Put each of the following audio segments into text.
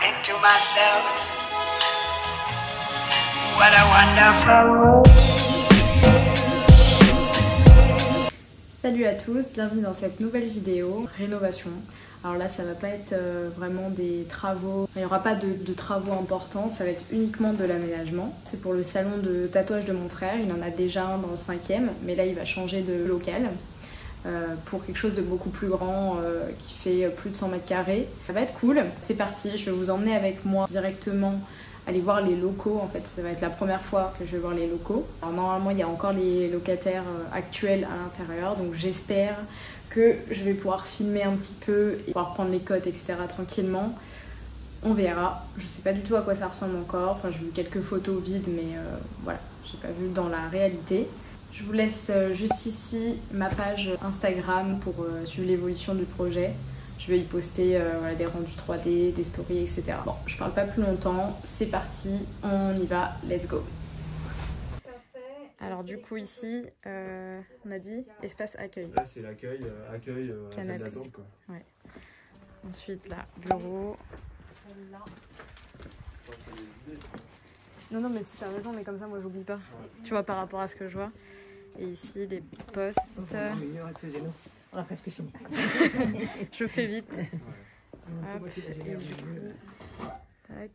think to myself, what a wonderful world. Salut à tous, bienvenue dans cette nouvelle vidéo rénovation. Alors là ça va pas être vraiment des travaux, il n'y aura pas de travaux importants, ça va être uniquement de l'aménagement. C'est pour le salon de tatouage de mon frère, il en a déjà un dans le 5e, mais là il va changer de local. Pour quelque chose de beaucoup plus grand qui fait plus de 100 mètres carrés. Ça va être cool, c'est parti, je vais vous emmener avec moi directement aller voir les locaux. En fait ça va être la première fois que je vais voir les locaux. Alors normalement il y a encore les locataires actuels à l'intérieur, donc j'espère que je vais pouvoir filmer un petit peu et pouvoir prendre les cotes etc tranquillement. On verra, je sais pas du tout à quoi ça ressemble encore, enfin j'ai vu quelques photos vides mais voilà, j'ai pas vu dans la réalité. Je vous laisse juste ici ma page Instagram pour suivre l'évolution du projet. Je vais y poster voilà, des rendus 3D, des stories, etc. Bon, je parle pas plus longtemps, c'est parti, on y va, let's go. Alors du coup ici, on a dit espace accueil. Là c'est l'accueil, canapé. d'attente quoi. Ouais. Ensuite là, bureau. Non mais si t'as raison, mais comme ça moi j'oublie pas. Ouais. Tu vois par rapport à ce que je vois. Et ici les postes. On a presque fini. Je fais vite. Ouais. Hop, et du coup, tac.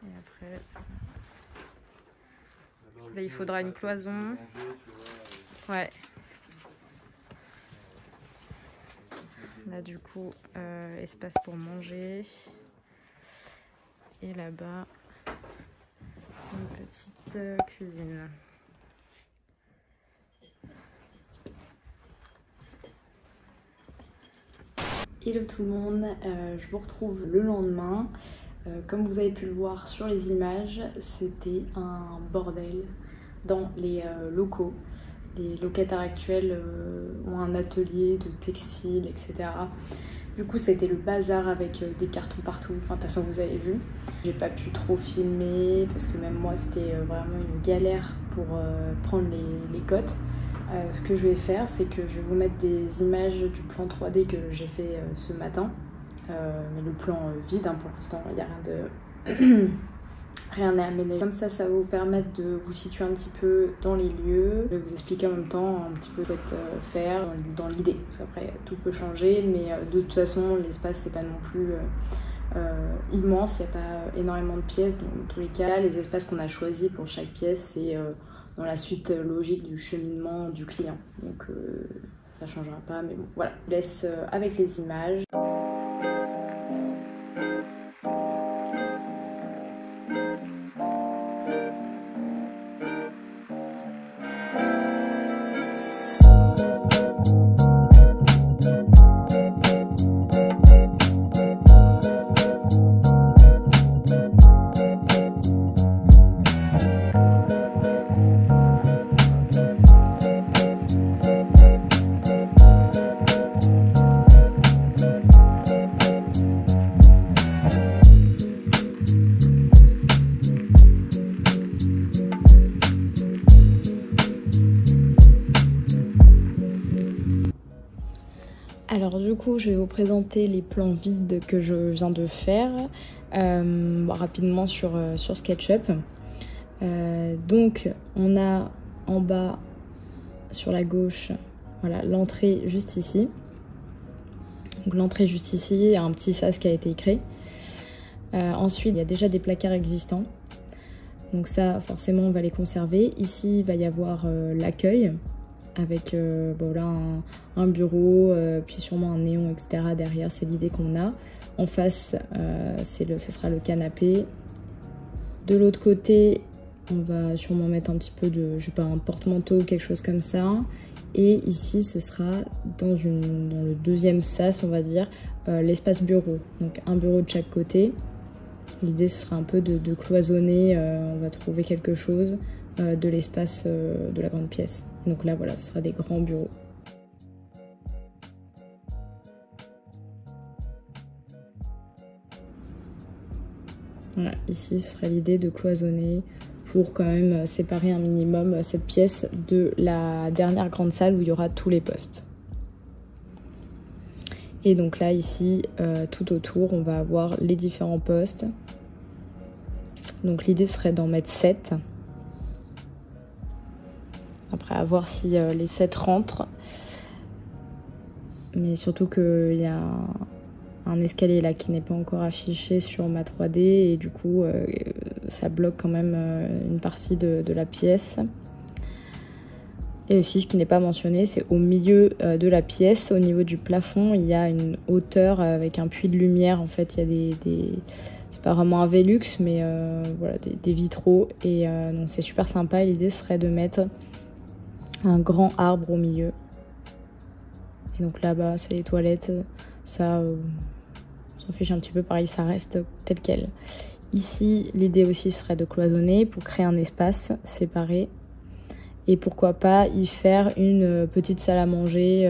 Et après, là il faudra une cloison. Ouais. Là du coup, espace pour manger. Et là-bas, une petite cuisine. Hello tout le monde, je vous retrouve le lendemain. Comme vous avez pu le voir sur les images, c'était un bordel dans les locaux. Les locataires actuels ont un atelier de textile, etc. Du coup, c'était le bazar avec des cartons partout. Enfin, de toute façon, vous avez vu. J'ai pas pu trop filmer parce que même moi, c'était vraiment une galère pour prendre les cotes. Ce que je vais faire, c'est que je vais vous mettre des images du plan 3D que j'ai fait ce matin. Mais le plan vide, hein, pour l'instant, il n'y a rien de... rien à aménager. Comme ça, ça va vous permettre de vous situer un petit peu dans les lieux. Je vais vous expliquer en même temps un petit peu ce que vous pouvez faire dans l'idée. Après, tout peut changer, mais de toute façon, l'espace, c'est pas non plus immense. Il n'y a pas énormément de pièces. Donc, dans tous les cas, les espaces qu'on a choisis pour chaque pièce, c'est dans la suite logique du cheminement du client. Donc, ça changera pas, mais bon, voilà. Je vous laisse avec les images. Alors du coup, je vais vous présenter les plans vides que je viens de faire rapidement sur SketchUp. Donc on a en bas sur la gauche, voilà, l'entrée juste ici. Donc l'entrée juste ici, il y a un petit sas qui a été créé. Ensuite, il y a déjà des placards existants. Donc ça, forcément, on va les conserver. Ici, il va y avoir l'accueil. Avec bon là un bureau, puis sûrement un néon, etc. derrière, c'est l'idée qu'on a. En face, ce sera le canapé. De l'autre côté, on va sûrement mettre un petit peu de, je sais pas, un porte-manteau ou quelque chose comme ça. Et ici, ce sera dans le deuxième sas, on va dire, l'espace bureau. Donc un bureau de chaque côté. L'idée, ce sera un peu de cloisonner, on va trouver quelque chose de l'espace de la grande pièce. Donc là, voilà, ce sera des grands bureaux. Voilà, ici, ce serait l'idée de cloisonner pour quand même séparer un minimum cette pièce de la dernière grande salle où il y aura tous les postes. Et donc là ici, tout autour, on va avoir les différents postes. Donc l'idée serait d'en mettre 7. Après, à voir si les 7 rentrent. Mais surtout qu'il y a un escalier là qui n'est pas encore affiché sur ma 3D. Et du coup, ça bloque quand même une partie de la pièce. Et aussi, ce qui n'est pas mentionné, c'est au milieu de la pièce, au niveau du plafond, il y a une hauteur avec un puits de lumière. En fait, il y a c'est pas vraiment un Velux, mais voilà, des vitraux. Et donc, c'est super sympa. L'idée serait de mettre un grand arbre au milieu. Et donc là-bas, c'est les toilettes. Ça, on s'en fiche un petit peu. Pareil, ça reste tel quel. Ici, l'idée aussi serait de cloisonner pour créer un espace séparé. Et pourquoi pas y faire une petite salle à manger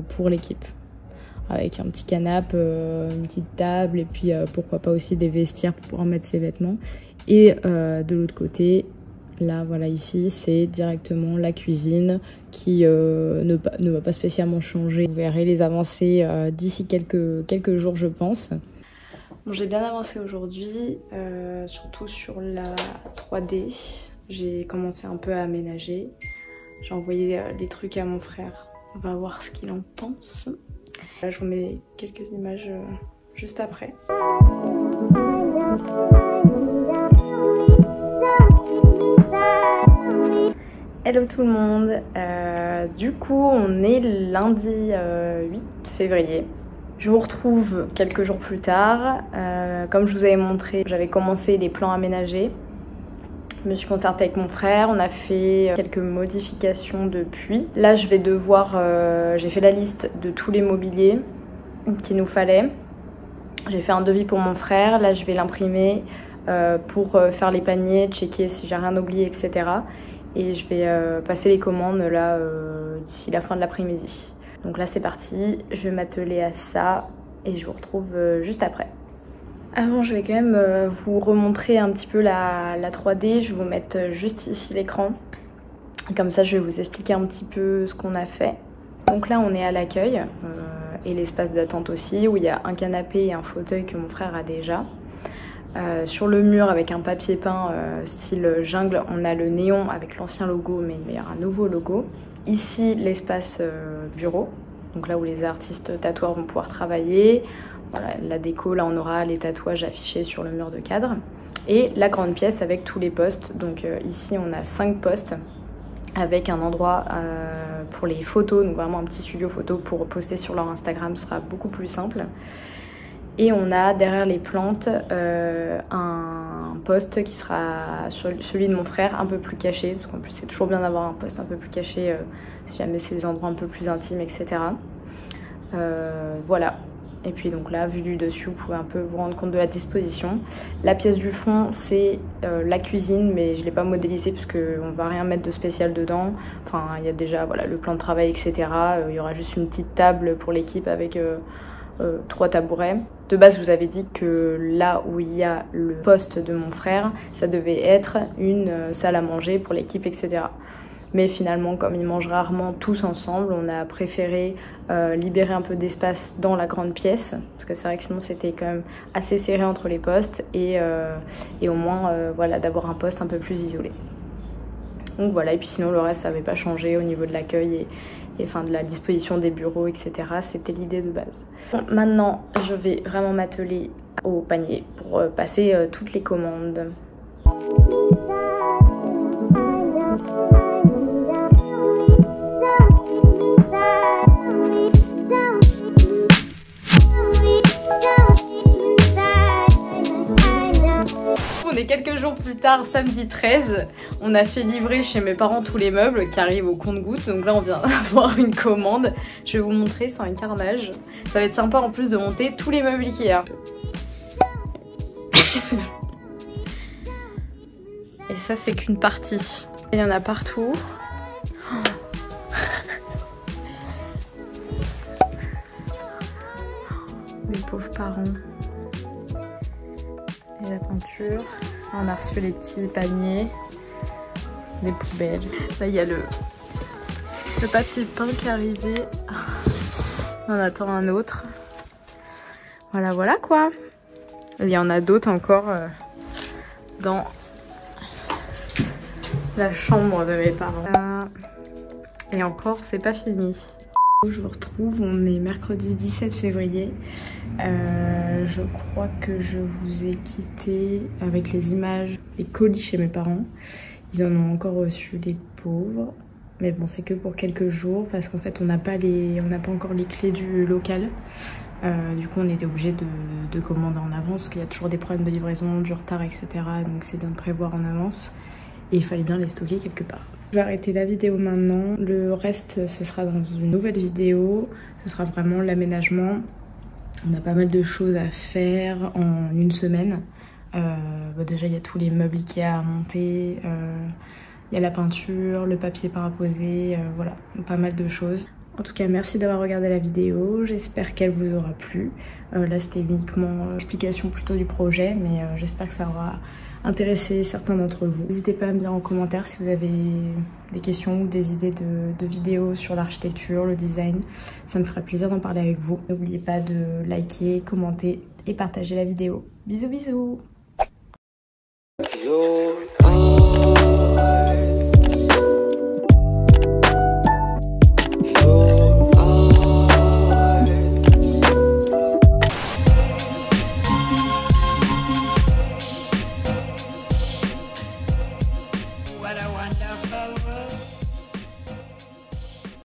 pour l'équipe. Avec un petit canapé, une petite table et puis pourquoi pas aussi des vestiaires pour pouvoir mettre ses vêtements. Et de l'autre côté, là voilà ici, c'est directement la cuisine qui ne va pas spécialement changer. Vous verrez les avancées d'ici quelques jours je pense. Bon, j'ai bien avancé aujourd'hui, surtout sur la 3D. J'ai commencé un peu à aménager. J'ai envoyé des trucs à mon frère. On va voir ce qu'il en pense. Là, je vous mets quelques images juste après. Hello tout le monde. Du coup, on est lundi 8 février. Je vous retrouve quelques jours plus tard. Comme je vous avais montré, j'avais commencé les plans aménagés. Je me suis concertée avec mon frère, on a fait quelques modifications depuis. Là, je vais devoir... j'ai fait la liste de tous les mobiliers qu'il nous fallait. J'ai fait un devis pour mon frère. Là, je vais l'imprimer pour faire les paniers, checker si j'ai rien oublié, etc. Et je vais passer les commandes là d'ici la fin de l'après-midi. Donc là, c'est parti. Je vais m'atteler à ça et je vous retrouve juste après. Avant, je vais quand même vous remontrer un petit peu la 3D. Je vais vous mettre juste ici l'écran. Comme ça, je vais vous expliquer un petit peu ce qu'on a fait. Donc là, on est à l'accueil et l'espace d'attente aussi, où il y a un canapé et un fauteuil que mon frère a déjà. Sur le mur, avec un papier peint style jungle, on a le néon avec l'ancien logo, mais il y aura un nouveau logo. Ici, l'espace bureau, donc là où les artistes tatoueurs vont pouvoir travailler. Voilà, la déco, là on aura les tatouages affichés sur le mur de cadre. Et la grande pièce avec tous les postes. Donc ici on a 5 postes avec un endroit pour les photos. Donc vraiment un petit studio photo pour poster sur leur Instagram, ce sera beaucoup plus simple. Et on a derrière les plantes un poste qui sera celui de mon frère, un peu plus caché. Parce qu'en plus c'est toujours bien d'avoir un poste un peu plus caché si jamais c'est des endroits un peu plus intimes, etc. Voilà. Et puis donc là, vu du dessus, vous pouvez un peu vous rendre compte de la disposition. La pièce du fond, c'est la cuisine, mais je ne l'ai pas modélisée parce qu'on ne va rien mettre de spécial dedans. Enfin, il y a déjà voilà, le plan de travail, etc. Il y aura juste une petite table pour l'équipe avec 3 tabourets. De base, je vous avais dit que là où il y a le poste de mon frère, ça devait être une salle à manger pour l'équipe, etc. Mais finalement, comme ils mangent rarement tous ensemble, on a préféré libérer un peu d'espace dans la grande pièce. Parce que c'est vrai que sinon c'était quand même assez serré entre les postes. Et au moins, voilà, d'avoir un poste un peu plus isolé. Donc voilà, et puis sinon le reste ça n'avait pas changé au niveau de l'accueil et enfin de la disposition des bureaux, etc. C'était l'idée de base. Bon, maintenant, je vais vraiment m'atteler au panier pour passer toutes les commandes. On est quelques jours plus tard, samedi 13, on a fait livrer chez mes parents tous les meubles qui arrivent au compte-gouttes. Donc là on vient d'avoir une commande, je vais vous montrer, c'est un carnage. Ça va être sympa en plus de monter tous les meubles Ikea. Et ça c'est qu'une partie. Il y en a partout. Mes pauvres parents. Et la peinture. On a reçu les petits paniers, des poubelles. Là, il y a le papier peint qui est arrivé. On attend un autre. Voilà, voilà quoi. Il y en a d'autres encore dans la chambre de mes parents. Et encore, c'est pas fini. Je vous retrouve, on est mercredi 17 février. Je crois que je vous ai quitté avec les images des colis chez mes parents. Ils en ont encore reçu, les pauvres. Mais bon, c'est que pour quelques jours parce qu'en fait, on n'a pas encore les clés du local. Du coup, on était obligé de commander en avance parce qu'il y a toujours des problèmes de livraison, du retard, etc. Donc c'est bien de prévoir en avance. Et il fallait bien les stocker quelque part. Je vais arrêter la vidéo maintenant. Le reste, ce sera dans une nouvelle vidéo. Ce sera vraiment l'aménagement. On a pas mal de choses à faire en une semaine. Déjà, il y a tous les meubles Ikea à monter. Il y a la peinture, le papier peint à poser. Voilà, pas mal de choses. En tout cas, merci d'avoir regardé la vidéo. J'espère qu'elle vous aura plu. Là, c'était uniquement une explication plutôt du projet. Mais j'espère que ça aura intéressé certains d'entre vous. N'hésitez pas à me dire en commentaire si vous avez des questions ou des idées de vidéos sur l'architecture, le design. Ça me ferait plaisir d'en parler avec vous. N'oubliez pas de liker, commenter et partager la vidéo. Bisous bisous!